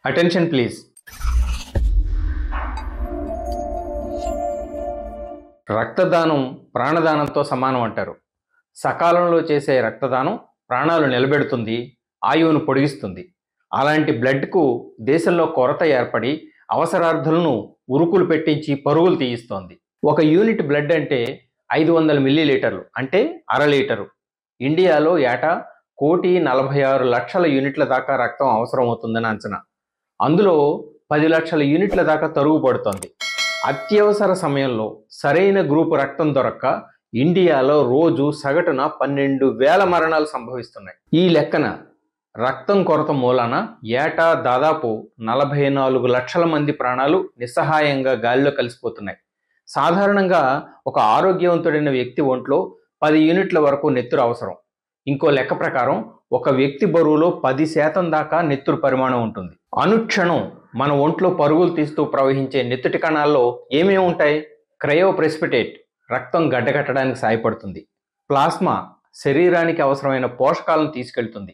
Attention please. రక్తదానం ప్రాణదానంతో సమానం అంటారు. సకాలంలో చేసే రక్తదానం ప్రాణాలు నిలబెడుతుంది, ఆయువును పొడిగిస్తుంది. అలాంటి బ్లడ్కు దేశంలో కొరత ఏర్పడి అవసరార్థులను ఉరుకులు పెట్టించి పరుగులు తీయిస్తోంది. ఒక యూనిట్ బ్లడ్ అంటే 500 మిల్లీలీటర్లు, అంటే అర లీటరు. ఇండియాలో ఏటా 1,46,00,000 యూనిట్ల దాకా రక్తం అవసరం అవుతుందని అంచనా. అందులో 10 లక్షల యూనిట్ల దాకా తరుగు పడుతోంది. అత్యవసర సమయంలో సరైన గ్రూపు రక్తం దొరక్క ఇండియాలో రోజు సగటున 12,000 మరణాలు సంభవిస్తున్నాయి. ఈ లెక్కన రక్తం కొరత మూలాన ఏటా దాదాపు 44 లక్షల మంది ప్రాణాలు నిస్సహాయంగా గాలిలో కలిసిపోతున్నాయి. సాధారణంగా ఒక ఆరోగ్యవంతుడైన వ్యక్తి ఒంట్లో 10 యూనిట్ల వరకు నెత్తురు అవసరం. ఇంకో లెక్క ప్రకారం ఒక వ్యక్తి బరువులో 10% దాకా నెత్తురు పరిమాణం ఉంటుంది. అనుక్షణం మన ఒంట్లో పరుగులు తీస్తూ ప్రవహించే నెత్తుటి కణాల్లో ఏమేమి ఉంటాయి? క్రయోప్రెసిపిటేట్ రక్తం గడ్డకట్టడానికి సాయపడుతుంది. ప్లాస్మా శరీరానికి అవసరమైన పోషకాలను తీసుకెళ్తుంది.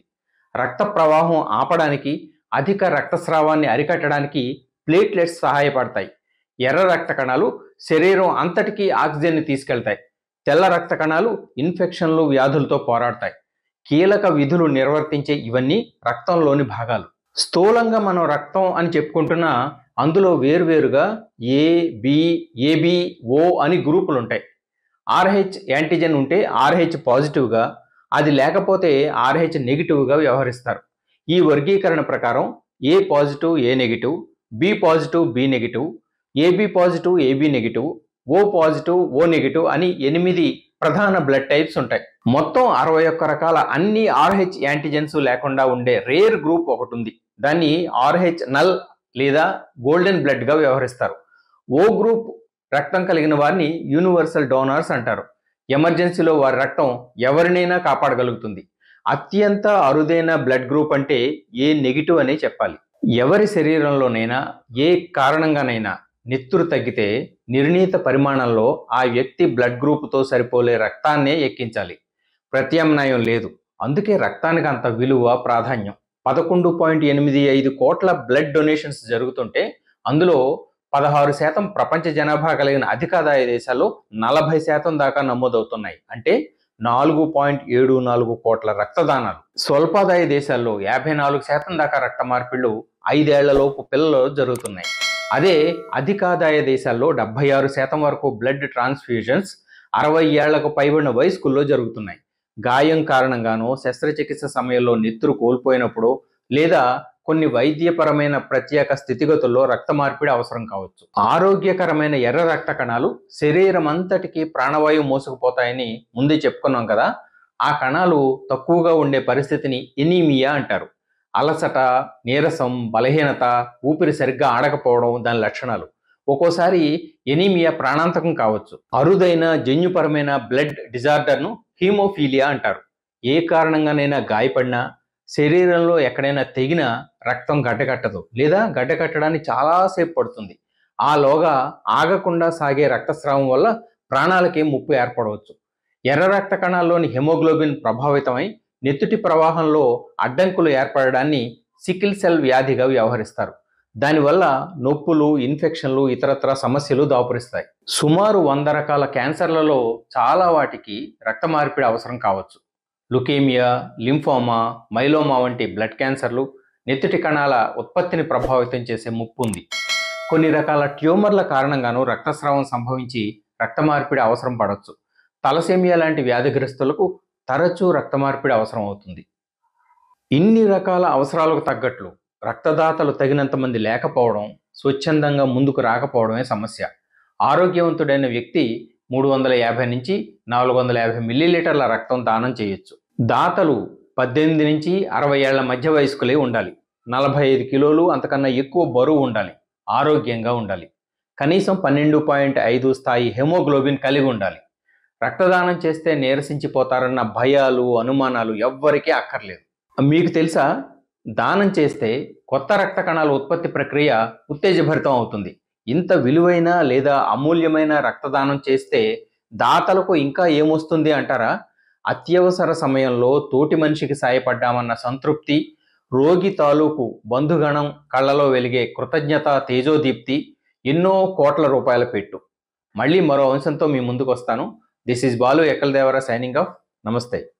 రక్త ప్రవాహం ఆపడానికి, అధిక రక్తస్రావాన్ని అరికట్టడానికి ప్లేట్లెట్స్ సహాయపడతాయి. ఎర్ర రక్త కణాలు శరీరం అంతటికీ ఆక్సిజన్ని తీసుకెళ్తాయి. తెల్ల రక్త కణాలు ఇన్ఫెక్షన్లు, వ్యాధులతో పోరాడతాయి. కీలక విధులు నిర్వర్తించే ఇవన్నీ రక్తంలోని భాగాలు. స్థూలంగా మనం రక్తం అని చెప్పుకుంటున్నా అందులో వేరువేరుగా ఏ, బి, ఏబి, ఓ అని గ్రూపులు ఉంటాయి. RH యాంటీజెన్ ఉంటే RH పాజిటివ్గా, అది లేకపోతే RH నెగిటివ్గా వ్యవహరిస్తారు. ఈ వర్గీకరణ ప్రకారం A positive A negative, B positive B negative, AB positive AB negative, O positive O negative అని 8 ప్రధాన బ్లడ్ టైప్స్ ఉంటాయి. మొత్తం 61 రకాల అన్ని RH యాంటీజెన్స్ లేకుండా ఉండే రేర్ గ్రూప్ ఒకటి ఉంది. దాన్ని RH నల్ లేదా గోల్డెన్ బ్లడ్గా వ్యవహరిస్తారు. ఓ గ్రూప్ రక్తం కలిగిన వారిని యూనివర్సల్ డోనార్స్ అంటారు. ఎమర్జెన్సీలో వారి రక్తం ఎవరినైనా కాపాడగలుగుతుంది. అత్యంత అరుదైన బ్లడ్ గ్రూప్ అంటే ఏ నెగిటివ్ అనే చెప్పాలి. ఎవరి శరీరంలోనైనా ఏ కారణంగానైనా నెత్తురు తగ్గితే నిర్ణీత పరిమాణంలో ఆ వ్యక్తి బ్లడ్ గ్రూపుతో సరిపోలే రక్తాన్నే ఎక్కించాలి. ప్రత్యామ్నాయం లేదు. అందుకే రక్తానికి అంత విలువ, ప్రాధాన్యం. 11.85 కోట్ల బ్లడ్ డొనేషన్స్ జరుగుతుంటే అందులో 16% ప్రపంచ జనాభా కలిగిన అధికాదాయ దేశాల్లో 40% దాకా నమోదవుతున్నాయి. అంటే 4.74 కోట్ల రక్తదానాలు. స్వల్పాదాయ దేశాల్లో 54% దాకా రక్త మార్పిళ్లు 5 ఏళ్లలోపు పిల్లల్లో జరుగుతున్నాయి. అదే అధికాదాయ దేశాల్లో 76% వరకు బ్లడ్ ట్రాన్స్ఫ్యూజన్స్ 60 ఏళ్లకు పైబడిన వయస్కుల్లో జరుగుతున్నాయి. గాయం కారణంగానో, శస్త్రచికిత్స సమయంలో నెత్తురు కోల్పోయినప్పుడు, లేదా కొన్ని వైద్యపరమైన ప్రత్యేక స్థితిగతుల్లో రక్త మార్పిడి అవసరం కావచ్చు. ఆరోగ్యకరమైన ఎర్ర రక్త కణాలు శరీరం అంతటికీ ప్రాణవాయువు మోసుకుపోతాయని ముందే చెప్పుకున్నాం కదా. ఆ కణాలు తక్కువగా ఉండే పరిస్థితిని ఎనీమియా అంటారు. అలసట, నీరసం, బలహీనత, ఊపిరి సరిగ్గా ఆడకపోవడం దాని లక్షణాలు. ఒక్కోసారి ఎనీమియా ప్రాణాంతకం కావచ్చు. అరుదైన జన్యుపరమైన బ్లడ్ డిజార్డర్ను హీమోఫీలియా అంటారు. ఏ కారణంగానైనా గాయపడినా, శరీరంలో ఎక్కడైనా తెగినా రక్తం గడ్డకట్టదు, లేదా గడ్డకట్టడానికి చాలాసేపు పడుతుంది. ఆలోగా ఆగకుండా సాగే రక్తస్రావం వల్ల ప్రాణాలకి ముప్పు ఏర్పడవచ్చు. ఎర్ర రక్త కణాల్లోని హెమోగ్లోబిన్ ప్రభావితమై నెత్తుటి ప్రవాహంలో అడ్డంకులు ఏర్పడడాన్ని సికిల్ సెల్ వ్యాధిగా వ్యవహరిస్తారు. దానివల్ల నొప్పులు, ఇన్ఫెక్షన్లు, ఇతరత్ర సమస్యలు దాపురిస్తాయి. సుమారు 100 రకాల క్యాన్సర్లలో చాలా వాటికి రక్త మార్పిడి అవసరం కావచ్చు. లుకేమియా, లింఫోమా, మైలోమా వంటి బ్లడ్ క్యాన్సర్లు నెత్తుటి కణాల ఉత్పత్తిని ప్రభావితం చేసే ముప్పు ఉంది. కొన్ని రకాల ట్యూమర్ల కారణంగానూ రక్తస్రావం సంభవించి రక్త మార్పిడి అవసరం పడవచ్చు. తలసేమియా లాంటి వ్యాధిగ్రస్తులకు తరచూ రక్త మార్పిడి అవసరం అవుతుంది. ఇన్ని రకాల అవసరాలకు తగ్గట్లు రక్తదాతలు తగినంత మంది లేకపోవడం, స్వచ్ఛందంగా ముందుకు రాకపోవడమే సమస్య. ఆరోగ్యవంతుడైన వ్యక్తి 350 నుంచి 450 మిల్లీలీటర్ల రక్తం దానం చేయొచ్చు. దాతలు 18 నుంచి 60 ఏళ్ల మధ్య వయస్కులే ఉండాలి. 45 కిలోలు అంతకన్నా ఎక్కువ బరువు ఉండాలి. ఆరోగ్యంగా ఉండాలి. కనీసం 12.5 స్థాయి హెమోగ్లోబిన్ కలిగి ఉండాలి. రక్తదానం చేస్తే నీరసించిపోతారన్న భయాలు, అనుమానాలు ఎవ్వరికీ అక్కర్లేదు. మీకు తెలుసా, దానం చేస్తే కొత్త రక్త కణాల ఉత్పత్తి ప్రక్రియ ఉత్తేజభరితం అవుతుంది. ఇంత విలువైన లేదా అమూల్యమైన రక్తదానం చేస్తే దాతలకు ఇంకా ఏమొస్తుంది అంటారా? అత్యవసర సమయంలో తోటి మనిషికి సాయపడ్డామన్న సంతృప్తి, రోగి తాలూకు బంధుగణం కళ్ళలో వెలిగే కృతజ్ఞత తేజోదీప్తి, ఎన్నో కోట్ల రూపాయల పెట్టు. మళ్ళీ మరో అంశంతో మీ ముందుకు వస్తాను. This is Balu Ekkaladevara signing off. నమస్తే.